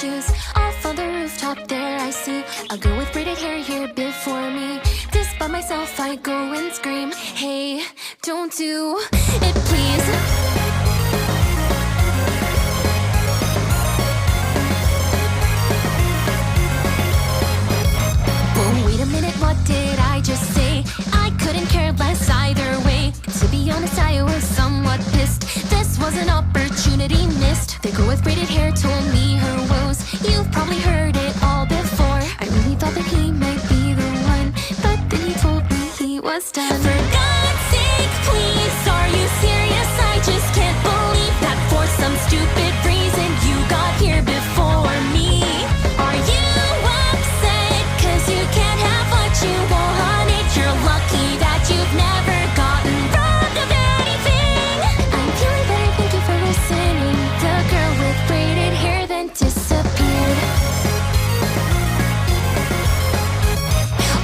shoes. Off on the rooftop there I see a girl with braided hair here before me. Just by myself I go and scream, hey, don't do it please. Oh, wait a minute, what did I just say? I couldn't care less either way. To be honest, I was somewhat pissed. This was an opportunity missed. The girl with braided hair told me her woes. You've probably heard it all before. I really thought that he might be the one, but then he told me he was done. For God's sake, please, are you serious? I just can't believe that for some stupid reason you got here before me. Are you upset 'cause you can't have what you wanted? You're lucky that you've never gotten robbed of anything. I'm feeling better, thank you for listening. The girl with braided hair then disappeared.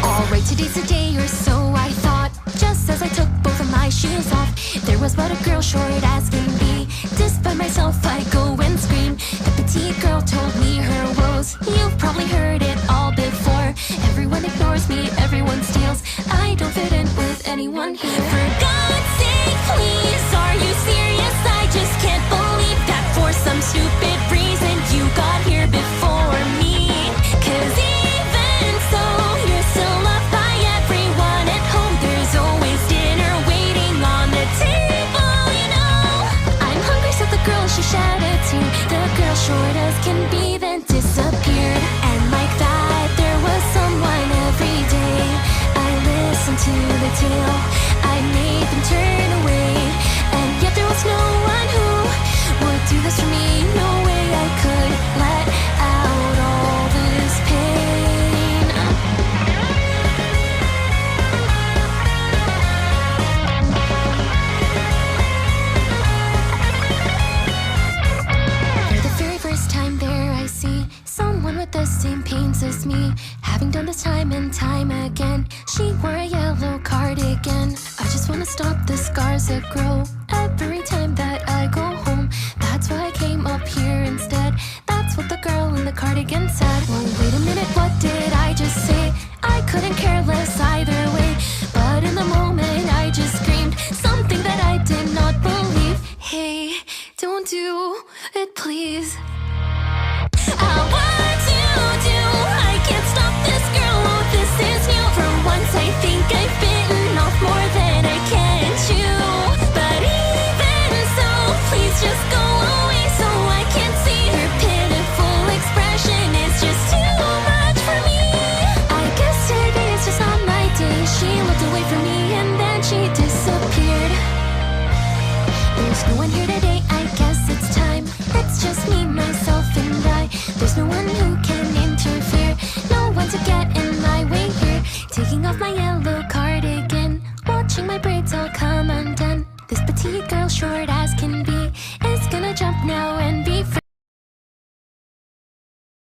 Alright, today's the day or so I thought. Just as I took both of my shoes off, there was but a girl short as can be. Just by myself I go and scream. The petite girl told me her woes. You've probably heard it all before. Everyone ignores me, everyone steals. I don't fit in with anyone here. For God's sake, please, are you serious? I just can't believe that for some stupid reason you got here before me. 'Cause even so, you're still loved by everyone at home. There's always dinner waiting on the table, you know. I'm hungry, said the girl, she shed a tear. The girl short as can be then disappeared. And like that, there was someone every day. I listened to the tale, I made them turn away. And yet there was no one who would do this for me. No way I could let out all this pain. For the very first time there I see someone with the same pains as me, having done this time and time again. She wore a yellow cardigan. I just wanna stop the scars that grow every time that I go home. That's why I came up here instead. That's what the girl in the cardigan said. Well, wait a minute, what did I just say? I couldn't care less either way, but in the moment I just screamed something that I did not believe. Hey, don't do it please. What to do? I can't stop this girl, oh this is new. For once I think I've bitten off more than I can chew. But even so, please just go away so I can't see her pitiful expression. It's just too much for me. I guess today is just not my day. She looked away from me and then she disappeared. There's no one here today, I guess it's time. It's just me, myself and I. There's no one who can interfere, no one to get in my way here. Taking off my yellow cardigan, watching my braids all come undone. This petite girl, short as can be, is gonna jump now and be free.